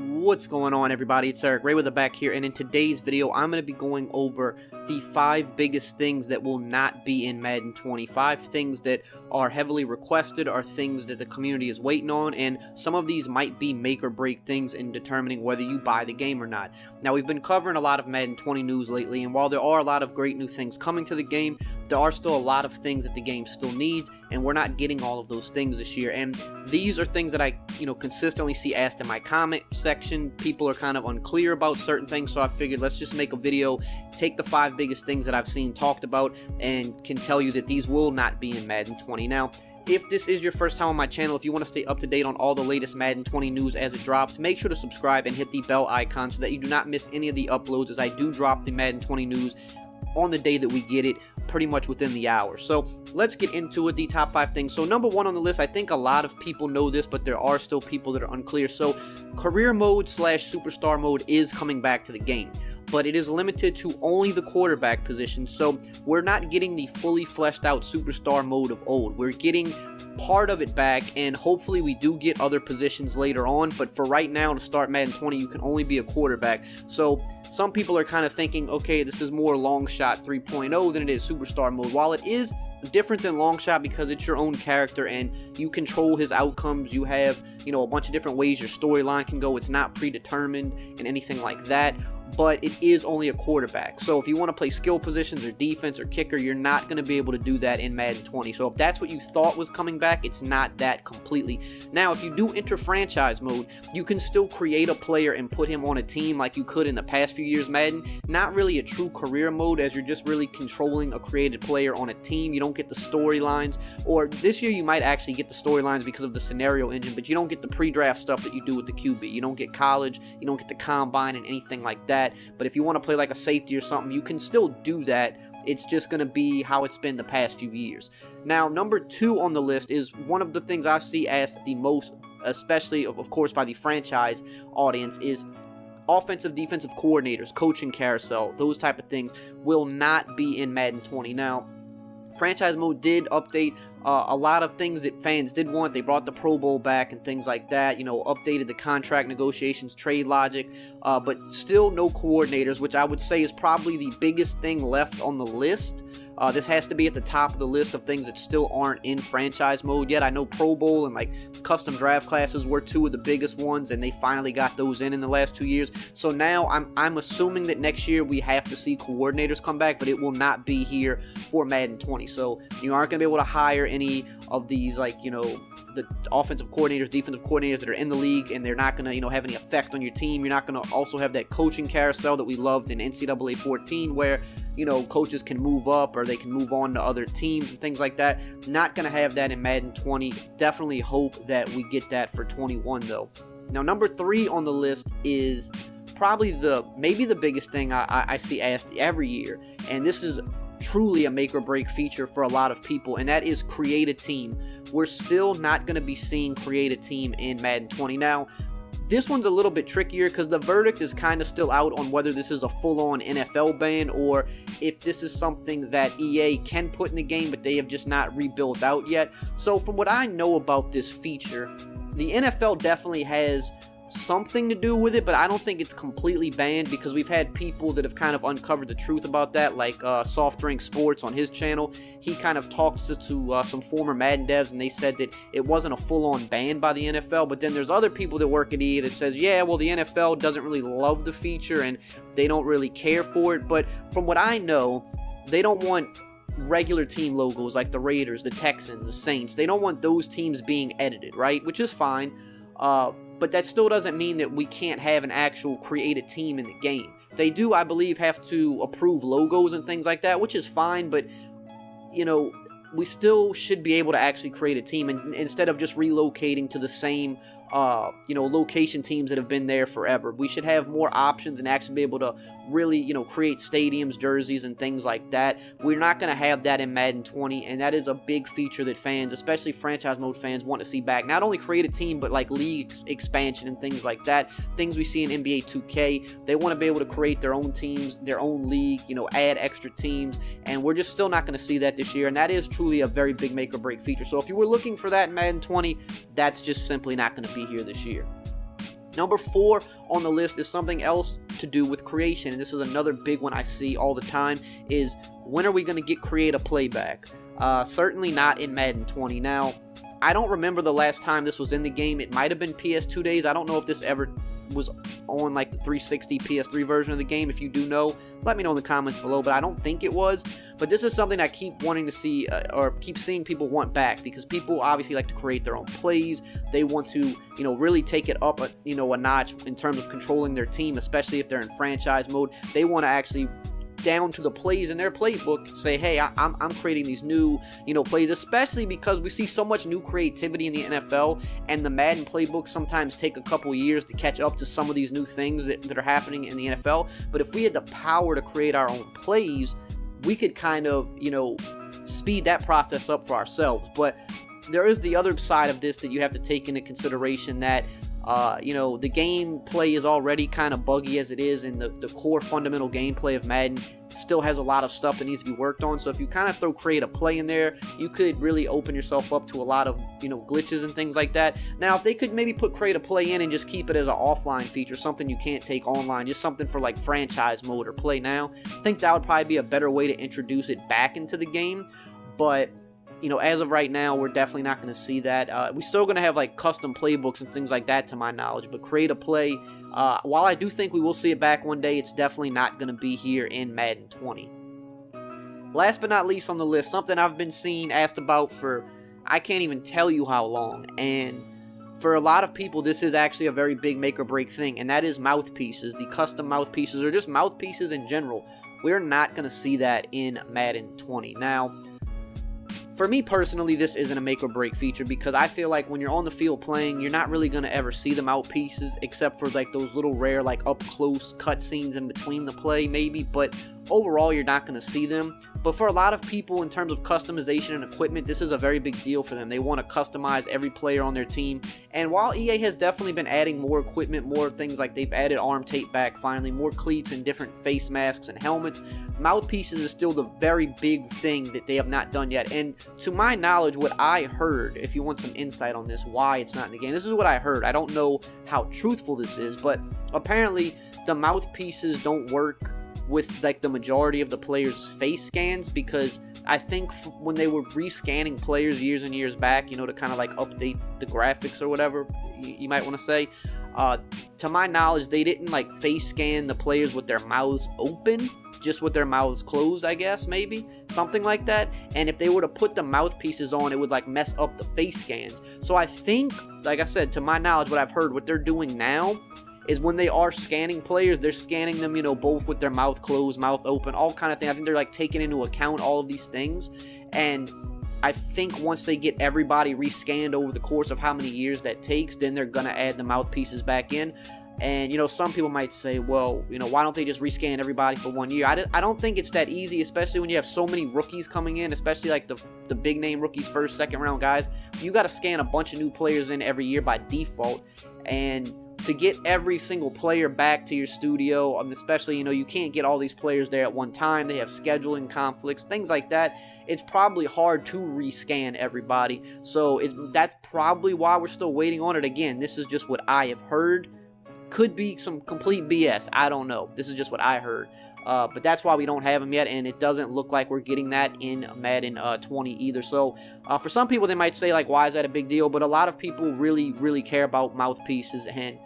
What's going on, everybody? It's EricRayweather back here, and in today's video I'm going to be going over the 5 biggest things that will not be in Madden 20. 5 things that are heavily requested, are things that the community is waiting on, and some of these might be make or break things in determining whether you buy the game or not. Now, we've been covering a lot of Madden 20 news lately, and while there are a lot of great new things coming to the game, there are still a lot of things that the game still needs, and we're not getting all of those things this year. And these are things that I consistently see asked in my comment section. People are kind of unclear about certain things, so I figured let's just make a video, take the 5 biggest things that I've seen talked about, and can tell you that these will not be in Madden 20. Now, if this is your first time on my channel, if you want to stay up to date on all the latest Madden 20 news as it drops, make sure to subscribe and hit the bell icon so that you do not miss any of the uploads, as I do drop the Madden 20 news on the day that we get it, pretty much within the hour. So let's get into it, the top 5 things. So number 1 on the list, I think a lot of people know this, but there are still people that are unclear. So career mode / superstar mode is coming back to the game, but it is limited to only the quarterback position. So we're not getting the fully fleshed out superstar mode of old. We're getting part of it back, and hopefully we do get other positions later on, but for right now, to start Madden 20, you can only be a quarterback. So some people are kind of thinking, okay, this is more long shot 3.0 than it is superstar mode. While it is different than long shot because it's your own character and you control his outcomes, you have a bunch of different ways your storyline can go, it's not predetermined and anything like that, but it is only a quarterback. So if you want to play skill positions or defense or kicker, you're not going to be able to do that in Madden 20. So if that's what you thought was coming back, it's not that completely. Now, if you do enter franchise mode, you can still create a player and put him on a team like you could in the past few years Madden. Not really a true career mode, as you're just really controlling a created player on a team. You don't get the storylines, or this year you might actually get the storylines because of the scenario engine, but you don't get the pre-draft stuff that you do with the QB. You don't get college, you don't get the combine and anything like that. But if you want to play like a safety or something, you can still do that. It's just going to be how it's been the past few years. Now, number 2 on the list is one of the things I see asked the most, especially, of course, by the franchise audience, is offensive, defensive coordinators, coaching carousel, those type of things will not be in Madden 20. Now, franchise mode did update a lot of things that fans did want. They brought the Pro Bowl back and things like that, updated the contract negotiations, trade logic, but still no coordinators, which I would say is probably the biggest thing left on the list. This has to be at the top of the list of things that still aren't in franchise mode yet. I know Pro Bowl and custom draft classes were 2 of the biggest ones, and they finally got those in the last 2 years. So now I'm assuming that next year we have to see coordinators come back, but it will not be here for Madden 20. So you aren't going to be able to hire any of these, the offensive coordinators, defensive coordinators that are in the league, and they're not going to, have any effect on your team. You're not going to also have that coaching carousel that we loved in NCAA 14, where coaches can move up or they can move on to other teams and things like that. Not going to have that in Madden 20. Definitely hope that we get that for 21, though. Now, number 3 on the list is probably maybe the biggest thing I see asked every year, and this is truly a make or break feature for a lot of people, and that is create a team. We're still not going to be seeing create a team in Madden 20. Now, this one's a little bit trickier because the verdict is kind of still out on whether this is a full-on NFL ban or if this is something that EA can put in the game, but they have just not rebuilt out yet. So from what I know about this feature, the NFL definitely has something to do with it, but I don't think it's completely banned, because we've had people that have kind of uncovered the truth about that, like Soft Drink Sports on his channel. He kind of talked to some former Madden devs, and they said that it wasn't a full-on ban by the NFL, but then there's other people that work at EA that says, yeah, well, the NFL doesn't really love the feature and they don't really care for it. But from what I know, they don't want regular team logos like the Raiders, the Texans, the Saints. They don't want those teams being edited, right? Which is fine. But that still doesn't mean that we can't have an actual created team in the game. They do, I believe, have to approve logos and things like that, which is fine, but, we still should be able to actually create a team, and instead of just relocating to the same location teams that have been there forever. We should have more options and actually be able to really, create stadiums, jerseys, and things like that. We're not going to have that in Madden 20, and that is a big feature that fans, especially franchise mode fans, want to see back. Not only create a team, but league expansion and things like that. Things we see in NBA 2K. They want to be able to create their own teams, their own league, add extra teams, and we're just still not going to see that this year, and that is truly a very big make or break feature. So if you were looking for that in Madden 20, that's just simply not going to be here this year. Number 4 on the list is something else to do with creation, and this is another big one I see all the time, is when are we going to get create a playback? Certainly not in Madden 20. Now, I don't remember the last time this was in the game. It might have been PS2 days. I don't know if this ever was on like the 360 PS3 version of the game. If you do know, let me know in the comments below, but I don't think it was. But this is something I keep wanting to see, or keep seeing people want back, because people obviously like to create their own plays. They want to, really take it up a notch in terms of controlling their team, especially if they're in franchise mode. They want to actually, down to the plays in their playbook, say, hey, I'm creating these new, plays, especially because we see so much new creativity in the NFL, and the Madden playbooks sometimes take a couple years to catch up to some of these new things that are happening in the NFL. But if we had the power to create our own plays, we could kind of, speed that process up for ourselves. But there is the other side of this that you have to take into consideration, that the gameplay is already kind of buggy as it is, and the core fundamental gameplay of Madden still has a lot of stuff that needs to be worked on. So if you kind of throw create a play in there, you could really open yourself up to a lot of, glitches and things like that. Now, if they could maybe put create a play in and just keep it as an offline feature, something you can't take online, just something for like franchise mode or play now, I think that would probably be a better way to introduce it back into the game. But as of right now, we're definitely not going to see that. We're still going to have like custom playbooks and things like that, to my knowledge. But create a play, while I do think we will see it back one day, it's definitely not going to be here in Madden 20. Last but not least on the list, something I've been seeing asked about for, I can't even tell you how long. And for a lot of people, this is actually a very big make or break thing. And that is mouthpieces, the custom mouthpieces, or just mouthpieces in general. We're not going to see that in Madden 20. Now, for me personally, this isn't a make or break feature, because I feel like when you're on the field playing, you're not really going to ever see the mouthpieces, except for like those little rare like up close cutscenes in between the play maybe, but overall you're not going to see them. But for a lot of people, in terms of customization and equipment, this is a very big deal for them. They want to customize every player on their team. And while EA has definitely been adding more equipment, more things, like they've added arm tape back finally, more cleats and different face masks and helmets, mouthpieces is still the very big thing that they have not done yet. And to my knowledge, what I heard, if you want some insight on this, why it's not in the game, this is what I heard. I don't know how truthful this is, but apparently the mouthpieces don't work with like the majority of the players' face scans, because I think when they were rescanning players years and years back, to kind of like update the graphics or whatever you might want to say, to my knowledge, they didn't like face scan the players with their mouths open, just with their mouths closed, I guess, maybe something like that. And if they were to put the mouthpieces on, it would like mess up the face scans. So I think, like I said, to my knowledge, what I've heard, what they're doing now is when they are scanning players, they're scanning them, both with their mouth closed, mouth open, all kind of thing. I think they're like taking into account all of these things. And I think once they get everybody rescanned over the course of how many years that takes, then they're going to add the mouthpieces back in. And, some people might say, well, why don't they just rescan everybody for 1 year? I don't think it's that easy, especially when you have so many rookies coming in, especially like the big name rookies, first, second round guys. You got to scan a bunch of new players in every year by default. And to get every single player back to your studio, especially, you can't get all these players there at one time. They have scheduling conflicts, things like that. It's probably hard to rescan everybody. So that's probably why we're still waiting on it. Again, this is just what I have heard. Could be some complete BS. I don't know. This is just what I heard. But that's why we don't have them yet, and it doesn't look like we're getting that in Madden 20 either. So for some people, they might say, like, why is that a big deal? But a lot of people really, really care about mouthpieces, and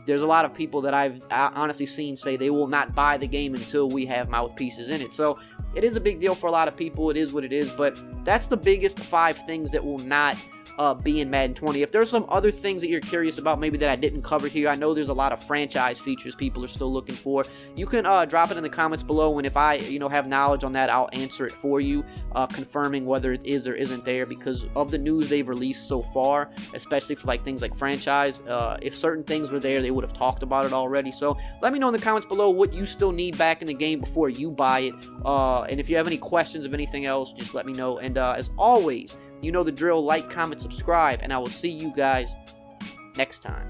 there's a lot of people that I've honestly seen say they will not buy the game until we have mouthpieces in it. So it is a big deal for a lot of people. It is what it is, but that's the biggest 5 things that will not be in Madden 20. If there's some other things that you're curious about, maybe that I didn't cover here, I know there's a lot of franchise features people are still looking for. You can drop it in the comments below, and if I have knowledge on that, I'll answer it for you, confirming whether it is or isn't there, because of the news they've released so far, especially for like things like franchise. If certain things were there, they would have talked about it already. So let me know in the comments below what you still need back in the game before you buy it, and if you have any questions of anything else, just let me know. And as always, you know the drill: like, comment, subscribe, and I will see you guys next time.